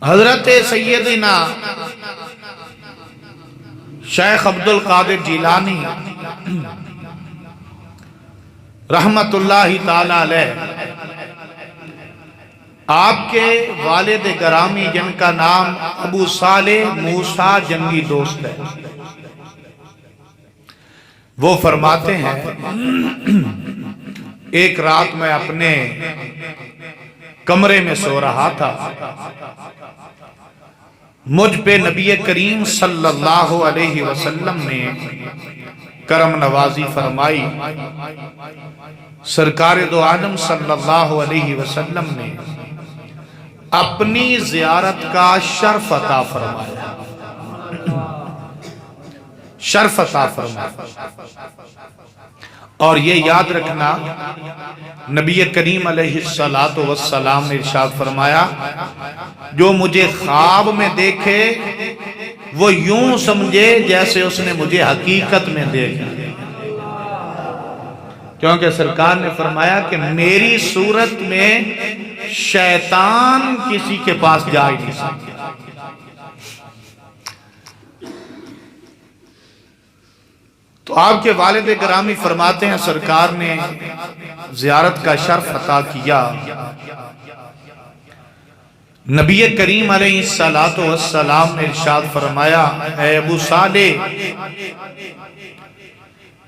हजरत सैयदना शेख अब्दुल कादिर जिलानी रहमतुल्लाहि ताला अलैह, आपके वालिद गरामी जिनका नाम अबू साले मूसा जंगी दोस्त है, वो फरमाते हैं एक रात मैं अपने कमरे में सो रहा था, मुझ पे नबी करीम सल्लल्लाहु अलैहि वसल्लम ने करम नवाजी फरमाई। सरकार दो आलम सल्लल्लाहु अलैहि वसल्लम ने अपनी जियारत का शर्फ अता फरमाया, शर्फ अता फरमाया। और ये याद रखना, नबी करीम अलैहिस्सलातु वस्सलाम ने इरशाद फरमाया, जो मुझे ख्वाब में देखे वो यूं समझे जैसे उसने मुझे हकीकत में देखा, क्योंकि सरकार ने फरमाया कि मेरी सूरत में शैतान किसी के पास जा ही नहीं सकता। तो आपके वालिद गिरामी फरमाते हैं, सरकार ने जियारत का शर्फ अता किया। नबी करीम अलैहिस्सलातु वस्सलाम ने इरशाद फरमाया, ऐ अबू साले,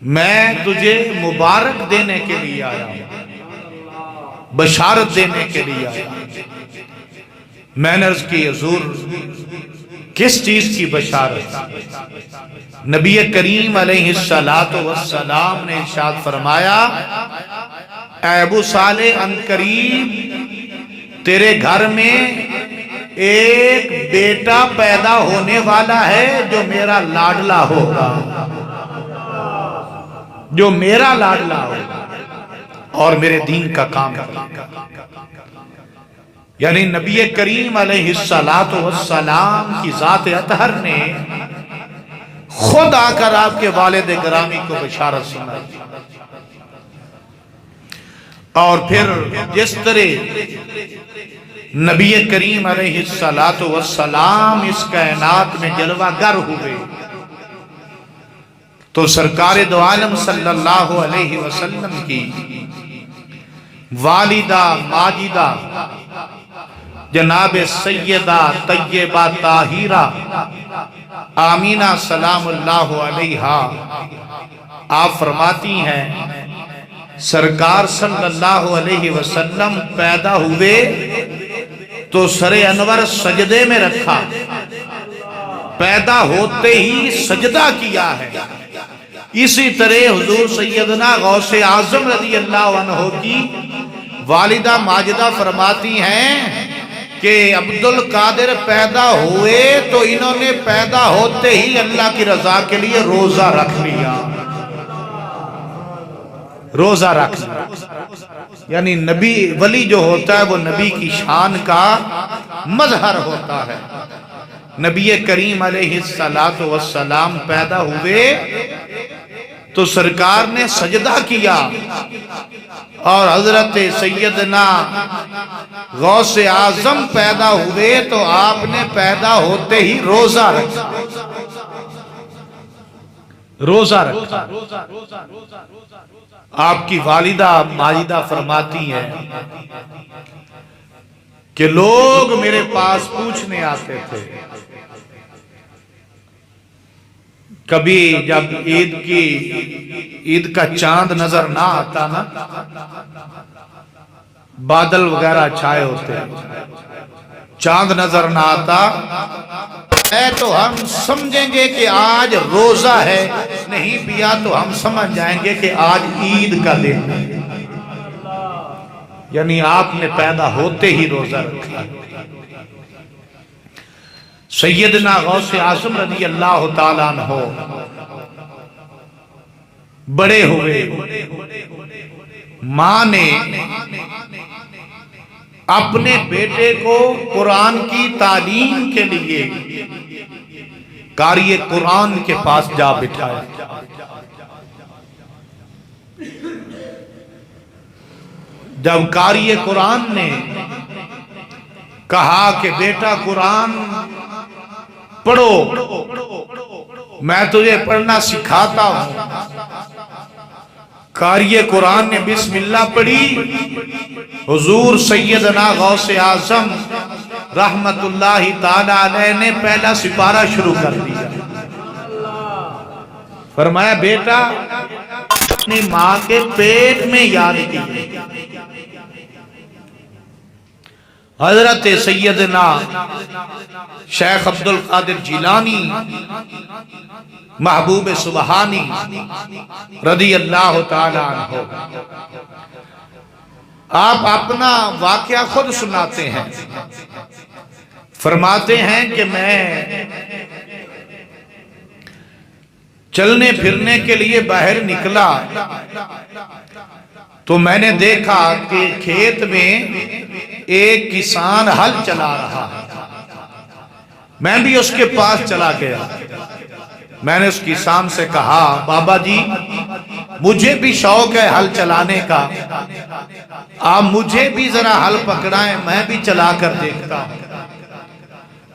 मैं तुझे मुबारक देने के लिए आया, बशारत देने के लिए आया। मैंने अर्ज की, हुजूर किस चीज की बशारत? नबी करीम अलैहिस्सलातु वस्सलाम ने इरशाद फरमाया, ऐ अबू साले, अनकरीब तेरे घर में एक बेटा पैदा होने वाला है जो मेरा लाडला होगा, जो मेरा लाडला होगा और मेरे दीन का काम करेगा। यानी नबी करीम अलैहिस्सलातु वस्सलाम की जात अतहर ने खुद आकर आपके वालिद गिरामी को बशारत सुनाई। और फिर जिस तरह नबी करीम अलैहिस्सलातु वस्सलाम इस कायनात में जलवागर हुए, तो सरकार दो आलम सल्लल्लाहु अलैहि वसल्लम की वालिदा माजिदा जनाब सैयदा तय्यबा ताहिरा आमीना सलामुल्लाहु अलैहा, आप फरमाती हैं, सरकार सल्लल्लाहु अलैहि वसल्लम पैदा हुए तो सरे अनवर सजदे में रखा, पैदा होते ही सजदा किया है। इसी तरह हुजूर सैयदना गौसे आजम रज़ी अल्लाह अन्हु की वालिदा माजिदा फरमाती हैं कि अब्दुल कादिर पैदा हुए तो इन्होंने पैदा होते ही अल्लाह की रजा के लिए रोजा रख लिया, रोजा रख लिया। यानी नबी वली जो होता है वो नबी की शान का मजहर होता है। नबी करीम अलैहिस्सलातु वस्सलाम पैदा हुए तो सरकार ने सजदा किया, और हजरत सैयदना गौसे आजम पैदा हुए तो आपने पैदा होते ही रोजा रखा, रोजा रखा। आपकी वालिदा माजिदा फरमाती है कि लोग मेरे पास पूछने आते थे, कभी जब ईद का चांद नजर ना आता ना, बादल वगैरह छाए होते, चांद नजर ना आता है तो हम समझेंगे कि आज रोजा है, नहीं पिया तो हम समझ जाएंगे कि आज ईद का दिन है। यानी आपने पैदा होते ही रोजा रखा। सैयदना गौसे आज़म रज़ी अल्लाह ताला अन्हु बड़े हुए, मां ने अपने बेटे को कुरान की तालीम के लिए कारी कुरान के पास जा बिठाया। जब कारी कुरान ने कहा कि बेटा कुरान पढ़ो, मैं तुझे पढ़ना सिखाता हूं। कारिए कुरान ने बिस्मिल्लाह पढ़ी। हुजूर सैयदना गौसे आजम रहमतुल्लाहि ताला अलैह ने पहला सिपारा शुरू कर दिया। फरमाया बेटा अपनी मां के पेट में याद कीजिए। हजरत सैयदना शेख अब्दुल कादिर जिलानी महबूब सुबहानी रदी अल्लाह ताला अन्हु, आप अपना वाकया खुद सुनाते हैं। फरमाते हैं कि मैं चलने फिरने के लिए बाहर निकला तो मैंने देखा कि खेत में एक किसान हल चला रहा है। मैं भी उसके पास चला गया। मैंने उस किसान से कहा, बाबा जी मुझे भी शौक है हल चलाने का, आप मुझे भी जरा हल पकड़ाएं, मैं भी चला कर देखता हूं।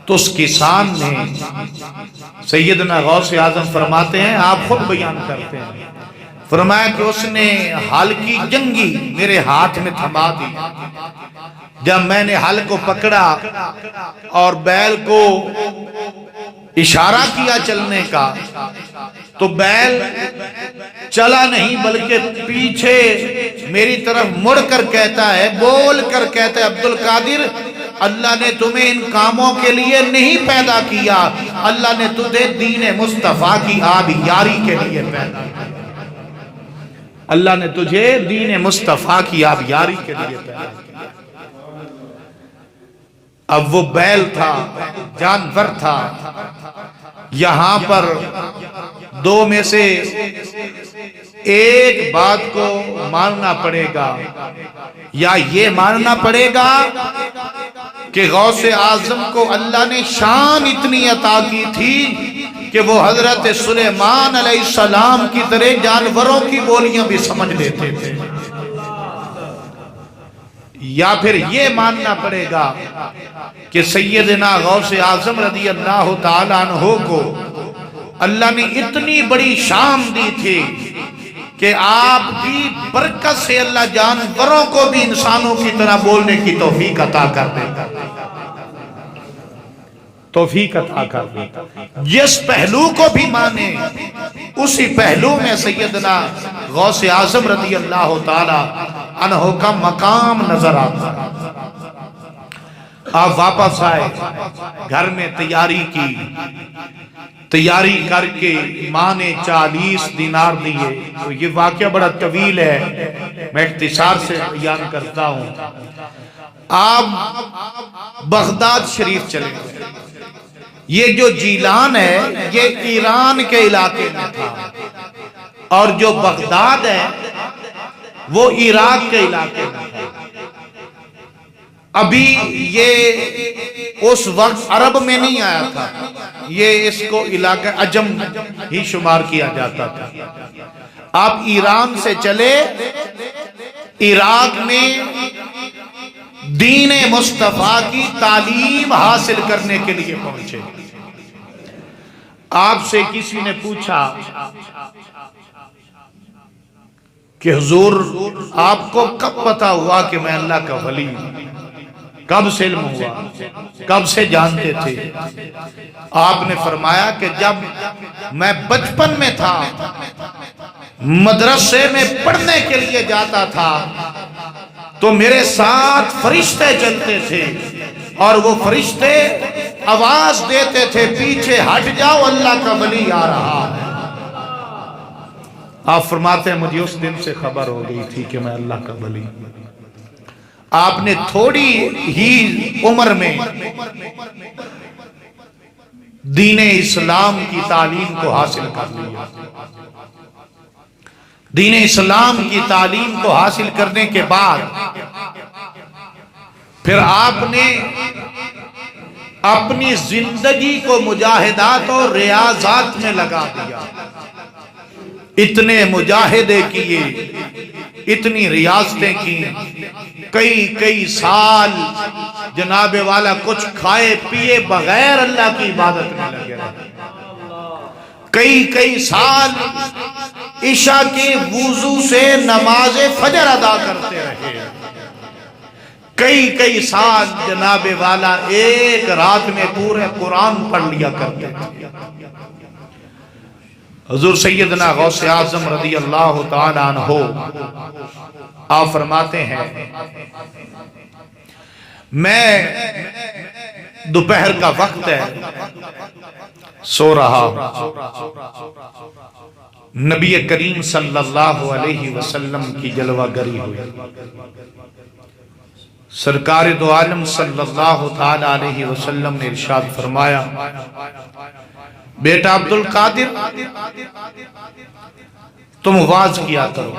तो उस किसान ने, सैयदना गौसे आजम फरमाते हैं, आप खुद बयान करते हैं, फरमाया कि उसने हल की जंगी मेरे हाथ में थमा दी। जब मैंने हल को पकड़ा और बैल को इशारा किया चलने का, तो बैल चला नहीं बल्कि पीछे मेरी तरफ मुड़कर कहता है, बोल कर कहता है, अब्दुल कादिर अल्लाह ने तुम्हें इन कामों के लिए नहीं पैदा किया, अल्लाह ने तुझे दीन मुस्तफा की आबियारी के लिए पैदा किया। अल्लाह ने तुझे दीन मुस्तफा की आबियारी के लिए पैदा किया। अब वो बैल था, जानवर था, यहां पर दो में से एक बात को मानना पड़ेगा, या ये मानना पड़ेगा कि गौसे आजम को अल्लाह ने शान इतनी अता की थी कि वो हजरत सुलेमान अलैहिस्सलाम की तरह जानवरों की बोलियां भी समझ लेते थे। या फिर ये मानना पड़ेगा कि सैयदना गौसे आजम रदी अल्लाह ताला अन्हु को अल्लाह ने इतनी बड़ी शान दी थी कि आपकी बरकत से अल्लाह जानवरों को भी इंसानों की तरह बोलने की तौफीक अता कर देता, तौफीक अता कर देता। जिस पहलू को भी माने उसी पहलू में सैयदना गौसे आजम रदी अल्लाह ताला अन्हु का मकाम नजर आता। आप वापस आए, घर में तैयारी की, तैयारी करके माँ ने 40 दिनार दिए। तो ये वाकया बड़ा तवील है, मैं इख्तिसार से बयान करता हूँ। आप बगदाद शरीफ चले गए। ये जो जीलान है ये ईरान के इलाके में था, और जो बगदाद है वो इराक के इलाके में था। अभी ये उस वक्त अरब में नहीं आया था, ये इसको इलाका अजम ही शुमार किया जाता था। आप ईरान से चले, इराक में दीन मुस्तफा की तालीम हासिल करने के लिए पहुंचे। आपसे किसी ने पूछा कि हुजूर आपको कब पता हुआ कि मैं अल्लाह का वली, कब से इल्म हुआ, कब से जानते थे? आपने फरमाया कि जब मैं बचपन में था, मदरसे में पढ़ने के लिए जाता था, तो मेरे साथ फरिश्ते चलते थे और वो फरिश्ते आवाज देते थे, पीछे हट जाओ अल्लाह का वली आ रहा है। आप फरमाते हैं मुझे उस दिन से खबर हो गई थी कि मैं अल्लाह का वली। आपने थोड़ी ही उम्र में दीन इस्लाम की तालीम को हासिल कर लिया। दीन इस्लाम की तालीम को हासिल करने के बाद फिर आपने अपनी जिंदगी को मुजाहिदात और रियाजात में लगा दिया। इतने मुजाहिदे किए, इतनी रियासतें की, कई कई साल जनाब वाला कुछ खाए पिए बगैर अल्लाह की इबादत में लगे रहे। कई कई साल ईशा के वुजू से नमाज फजर अदा करते रहे। कई कई साल जनाब वाला एक रात में पूरे कुरान पढ़ लिया करते थे। हुजूर सैयदना गौसे आजम रदी अल्लाह तआला अन्हु आप फरमाते हैं, मैं दोपहर का वक्त है, सो रहा, नबी करीम सल्लल्लाहु अलैहि वसल्लम की जलवागरी हुई। सरकार दो आलम सल्लल्लाहु ताला अलैहि वसल्लम ने इरशाद फरमाया, बेटा अब्दुल कादिर, तुम वाज किया करो,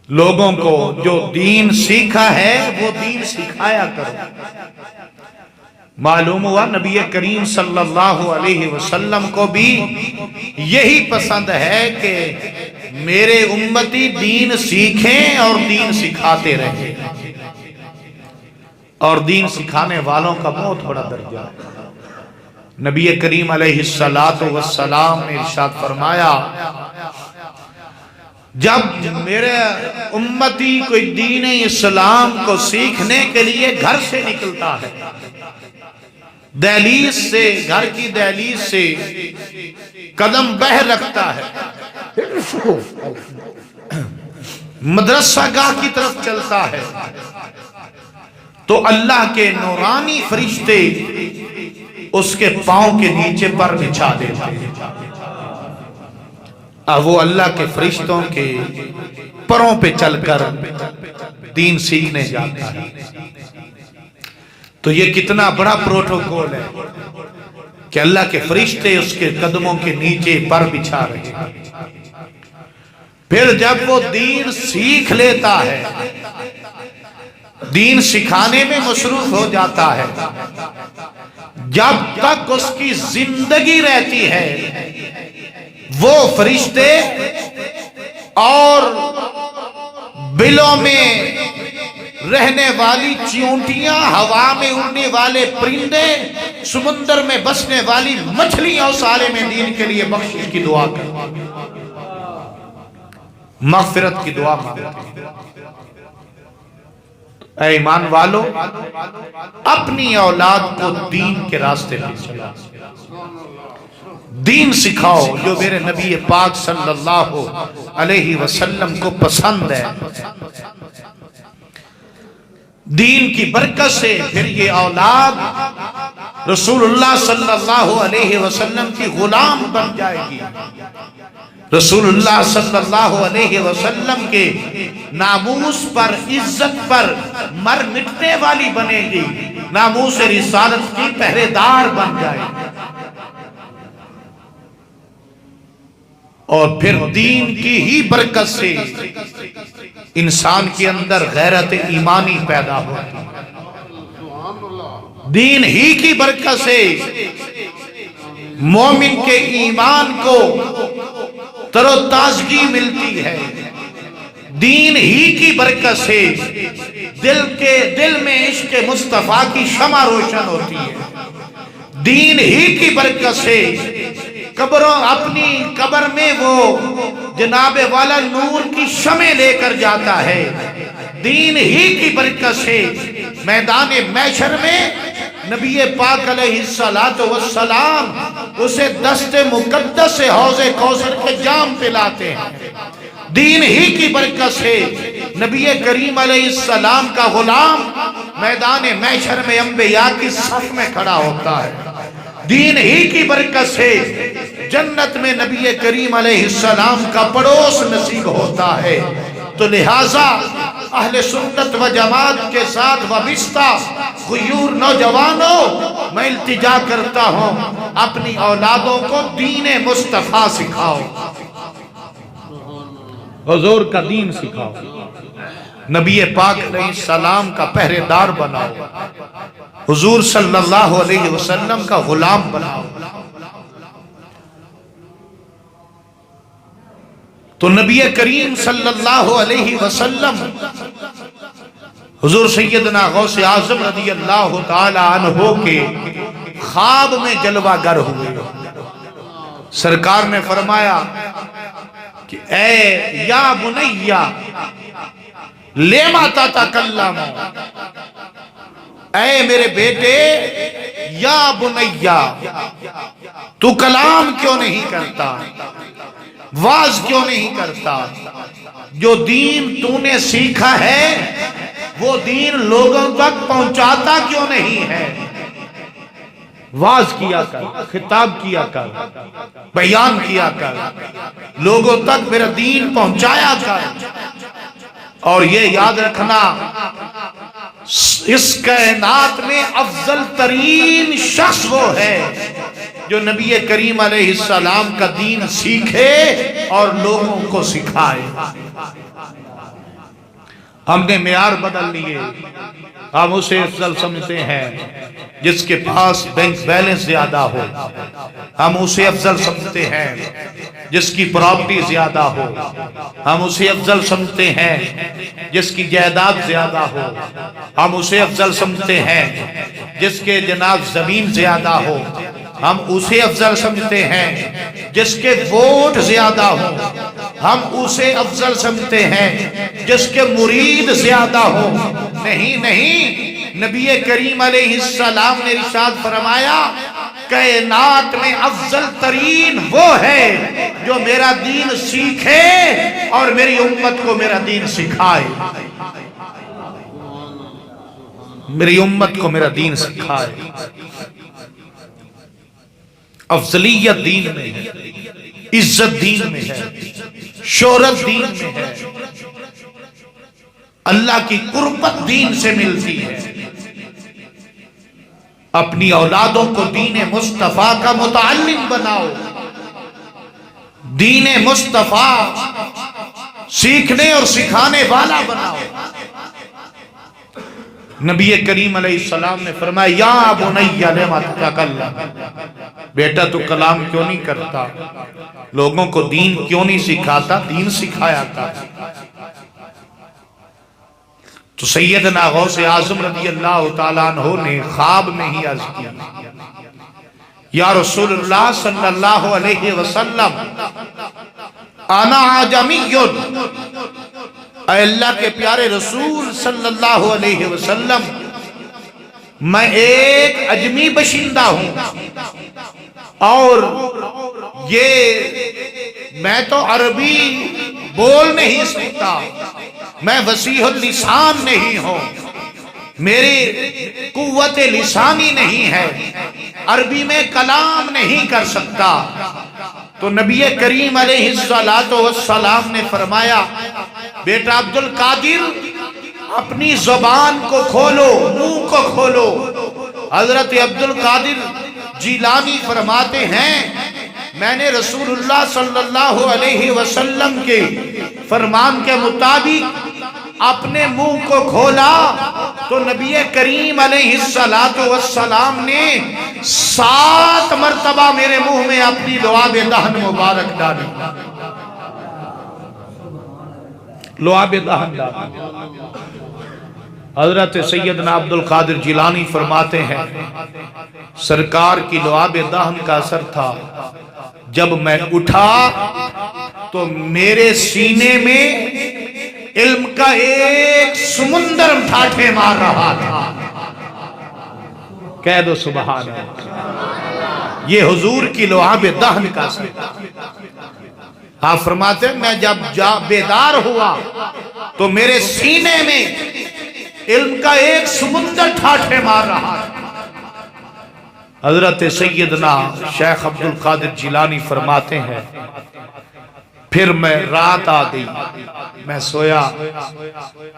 लोगों को जो दीन सीखा है वो दीन सिखाया करो। मालूम हुआ नबी करीम सल्लल्लाहु अलैहि वसल्लम को भी यही पसंद है कि मेरे उम्मती दीन सीखें और दीन सिखाते रहें, और दीन सिखाने वालों का बहुत बड़ा दर्जा है। नबी करीम अलैहिस्सलातु वस्सलाम ने इरशाद फरमाया, जब मेरे उम्मती कोई दीन इस्लाम को सीखने के लिए घर से निकलता है, दहलीज से, घर की दहलीज से कदम बह रखता है, मदरसा गाह की तरफ चलता है, तो अल्लाह के नूरानी फरिश्ते उसके पांव के नीचे पर बिछा देते हैं। अब वो अल्लाह के फरिश्तों के परों पे चलकर दीन सीखने जाता है। तो ये कितना बड़ा प्रोटोकॉल है कि अल्लाह के फरिश्ते उसके कदमों के नीचे पर बिछा रहे हैं। फिर जब वो दीन सीख लेता है, दीन सिखाने में मसरूफ हो जाता है, जब तक उसकी जिंदगी रहती है वो फरिश्ते और बिलों में रहने वाली चींटियां, हवा में उड़ने वाले परिंदे, समुद्र में बसने वाली मछलियां उस आलिम दीन के लिए बख्शिश की दुआ करती, मगफिरत की दुआ मांगती। ऐ ईमान वालों, अपनी औलाद को दीन के रास्ते पे चलाओ, दीन सिखाओ जो मेरे नबी पाक सल्लल्लाहु अलैहि वसल्लम को पसंद है। दीन की बरकत से फिर ये औलाद रसूलुल्लाह सल्लल्लाहु अलैहि वसल्लम की गुलाम बन जाएगी, रसूलुल्लाह सल्लल्लाहु अलैहि वसल्लम के नामूस पर, इज्जत पर मर मिटने वाली बनेगी, नामूस रिसालत की पहरेदार बन जाएगी। और फिर दीन की ही बरकत से इंसान के अंदर गैरत ईमानी पैदा होती है। दीन ही की बरकत से मोमिन के ईमान को तरोताजगी मिलती है। दीन ही की बरकत से दिल में इश्क मुस्तफा की शमा रोशन होती है। दीन ही की बरकत से अपनी कब्र में वो जनाबे वाला नूर की शमे लेकर जाता है। दीन ही की बरकत से मैदान महशर में नबी पाक अलैहिस्सलातु वस्सलाम उसे दस्ते मुकद्दस से हौज़े कौसर के जाम पिलाते हैं। दीन ही की बरकत से नबी करीम अलैहिस्सलाम का गुलाम मैदान महशर में अंबिया की सफ में खड़ा होता है। दीन ही की बरकत से जन्नत में नबी करीम अलैहिस्सलाम का पड़ोस नसीब होता है। तो लिहाजा अहले सुन्नत व जमात के साथ वाबिस्ता गुयूर नौजवानों, मैं इल्तिजा करता हूँ अपनी औलादों को दीन मुस्तफा सिखाओ, हुजूर का दीन सिखाओ, नबी पाक अलैहिस्सलाम का पहरेदार बनाओ, हुजूर सल्लल्लाहु अलैहि वसल्लम का गुलाम बनाओ। तो नबी करीम सल्लल्लाहु अलैहि वसल्लम हुजूर सैयदना गौसे आज़म रज़ी अल्लाह ताला अन्हो के ख्वाब में जलवागर हुए। सरकार ने फरमाया कि ए या बुनैया लेमा ततकल्लम, ऐ मेरे बेटे, या बुनैया तू कलाम क्यों नहीं करता, वाज क्यों नहीं करता? जो दीन तूने सीखा है वो दीन लोगों तक पहुंचाता क्यों नहीं है? वाज किया कर, खिताब किया कर, बयान किया कर, लोगों तक मेरा दीन पहुंचाया कर। और ये याद रखना, इस कायनात में अफजल तरीन शख्स वो है जो नबी करीम अलैहिस्सलाम का दीन सीखे और लोगों को सिखाए। हमने मेयार बदल लिए, हम उसे अफजल समझते हैं जिसके पास बैंक बैलेंस ज्यादा हो, हम उसे अफजल समझते हैं जिसकी प्रॉपर्टी ज्यादा हो, हम उसे अफजल समझते हैं जिसकी जायदाद ज्यादा हो, हम उसे अफजल समझते हैं जिसके जनाब जमीन ज्यादा हो, हम उसे अफजल समझते हैं जिसके वोट ज्यादा हो, हम उसे अफजल समझते हैं जिसके मुरीद ज्यादा हो। नहीं नहीं, नबी करीम अलैहिस्सलाम ने इरशाद फरमाया, कायनात में अफजल तरीन वो है जो मेरा दीन सीखे और मेरी उम्मत को मेरा दीन सिखाए, मेरी उम्मत को मेरा दीन सिखाए। अफजलियत दीन में है, इज्जत दीन में है, शोहरत दीन में है, अल्लाह की कुर्बत दीन से मिलती है। अपनी औलादों को दीन मुस्तफा का मुताल्लिम बनाओ, दीन मुस्तफा सीखने और सिखाने वाला बनाओ। नबी करीम अलैहिस्सलाम ने फरमाया, या बुनैया लिमा ततकल्लम, बेटा तू कलाम क्यों नहीं करता, लोगों को दीन क्यों नहीं सिखाता, दीन सिखाया था। तो सैयदना गौसे आज़म रज़ी अल्लाह ताला अन्हो ने ख्वाब में ही अर्ज किया, या रसूलुल्लाह सल्लल्लाहु अलैहि वसल्लम, अना आजमियुन, अल्लाह के प्यारे रसूल सल्लल्लाहु अलैहि वसल्लम, मैं एक अजमी बशिंदा हूं और ये मैं तो अरबी बोल नहीं सकता, मैं वसीहुल लिसान नहीं हूं, मेरी कुव्वत लिसानी नहीं है, अरबी में कलाम नहीं कर सकता। तो नबी करीम अलैहिस्सलातु वस्सलाम ने फरमाया, बेटा अब्दुल कादिर, अपनी जुबान को खोलो, मुंह को खोलो। हजरत अब्दुल कादिर जिलानी फरमाते हैं, मैंने रसूलुल्लाह सल्लल्लाहु अलैहि वसल्लम के फरमान के मुताबिक अपने मुंह को खोला तो नबी करीम अलैहिस्सलातु वस्सलाम ने 7 मरतबा मेरे मुंह में अपनी लुआब दहन मुबारक डाली, लुआब दहन डाली। हजरत सैयदना अब्दुल कादिर जिलानी फरमाते हैं, सरकार की लुआब दहन का असर था, जब मैं उठा तो मेरे सीने में इल्म का एक समुंदर ठाठे मार रहा था। कह दो सुभान अल्लाह। ये हुजूर की लुआब दहन का असर। आप फरमाते हैं, मैं जब बेदार हुआ तो मेरे सीने में इल्म का एक समुंदर ठाठे मार रहा था। हजरत सैयदना शेख अब्दुल कादिर जिलानी फरमाते हैं, फिर मैं रात आ गई, मैं सोया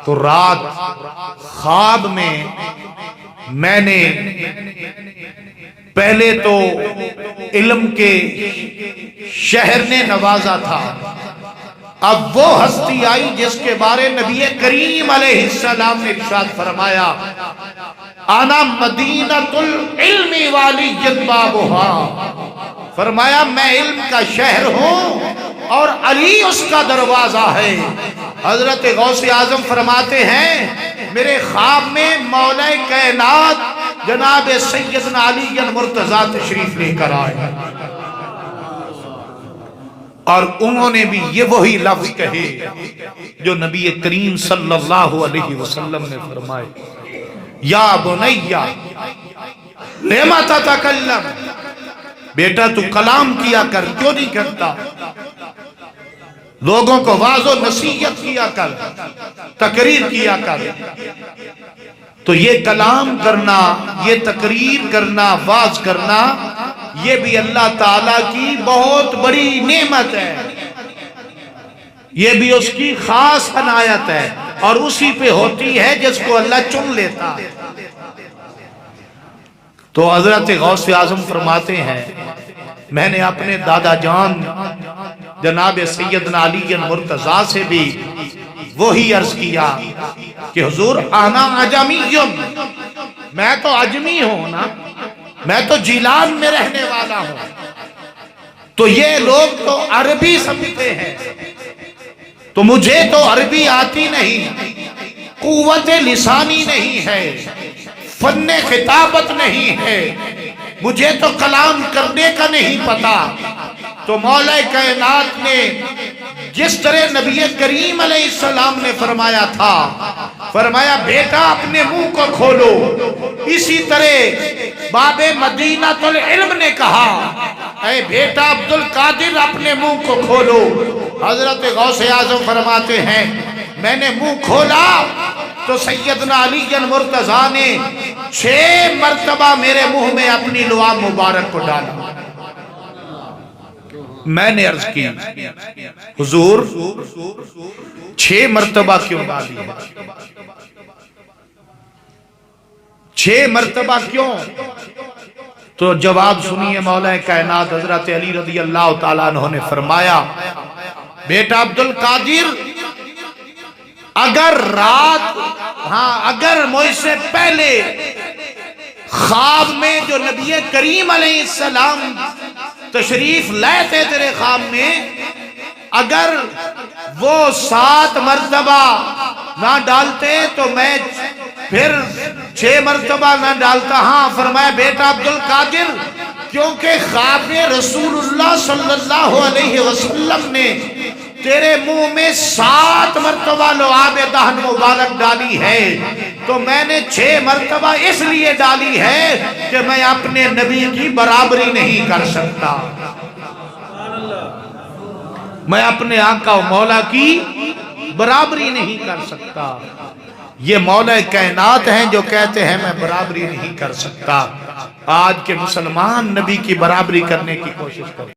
तो रात ख्वाब में मैंने पहले तो इल्म के शहर ने नवाजा था, अब वो हस्ती आई जिसके बारे नबी करीम अलैहिस्सलाम ने इरशाद फरमाया, आना मदीनतुल इल्मी वाली जद्बाबुहा, फरमाया मैं इल्म का शहर हूं और अली उसका दरवाजा है। हजरत गौसे आजम फरमाते हैं मेरे ख्वाब में मौला कायनात जनाब सैयदना अली मुर्तजा तशरीफ लेकर आए और उन्होंने भी ये वही लफ्ज कहे जो नबी करीम सल्लल्लाहु अलैहि वसल्लम ने फरमाए, या बुनैया लिमा ततकल्लम, बेटा तू कलाम किया कर, क्यों नहीं करता? लोगों को वाज़ो नसीहत किया कर, तकरीर किया कर। तो ये कलाम करना, ये तकरीर करना, वाज करना, ये भी अल्लाह ताला की बहुत बड़ी नेमत है, ये भी उसकी खास अनायत है और उसी पे होती है जिसको अल्लाह चुन लेता है। तो हजरत गौसे आजम फरमाते हैं मैंने अपने दादा जान जनाब सैयदना अली मुर्तजा से भी वही अर्ज किया कि हुजूर आना अजमीयुन, मैं तो अजमी हूं ना, मैं तो जिलान में रहने वाला हूं। तो ये लोग तो अरबी समझते हैं, तो मुझे तो अरबी आती नहीं, कुव्वत लिसानी नहीं है, फन्ने खिताबत नहीं है, मुझे तो कलाम करने का नहीं पता। तो मौला कायनात ने जिस तरह नबी करीम अलैहिस्सलाम ने फरमाया था, फरमाया बेटा अपने मुंह को खोलो, इसी तरह बाबे मदीनातुल इल्म ने कहा ऐ बेटा अब्दुल कादिर अपने मुंह को खोलो। हजरत गौसे आजम फरमाते हैं मैंने मुंह खोला तो सैयदना अली मुर्तजा ने 6 मरतबा मेरे मुंह में अपनी लुआ मुबारक को डाला। मैंने अर्ज की हुजूर 6 मरतबा क्यों डाली है? 6 मरतबा क्यों? तो जवाब सुनिए, मौला कायनात हजरत अली रज़ी अल्लाह ताला अन्हु ने फरमाया बेटा अब्दुल कादिर, अगर रात, हाँ अगर मुझसे पहले ख्वाब में जो नबी करीम अलैहिस्सलाम तशरीफ लाए तेरे ख्वाब में, अगर वो 7 मरतबा ना डालते तो मैं फिर 6 मरतबा ना डालता। हाँ फरमाया बेटा अब्दुल कादिर, क्योंकि ख्वाब में रसूलुल्लाह सल्लल्लाहु अलैहि वसल्लम ने तेरे मुंह में 7 मरतबा लुआब दहन मुबारक डाली है, तो मैंने 6 मरतबा इसलिए डाली है कि मैं अपने नबी की बराबरी नहीं कर सकता, मैं अपने आका मौला की बराबरी नहीं कर सकता। ये मौला कायनात हैं जो कहते हैं मैं बराबरी नहीं कर सकता। आज के मुसलमान नबी की बराबरी करने की कोशिश करें।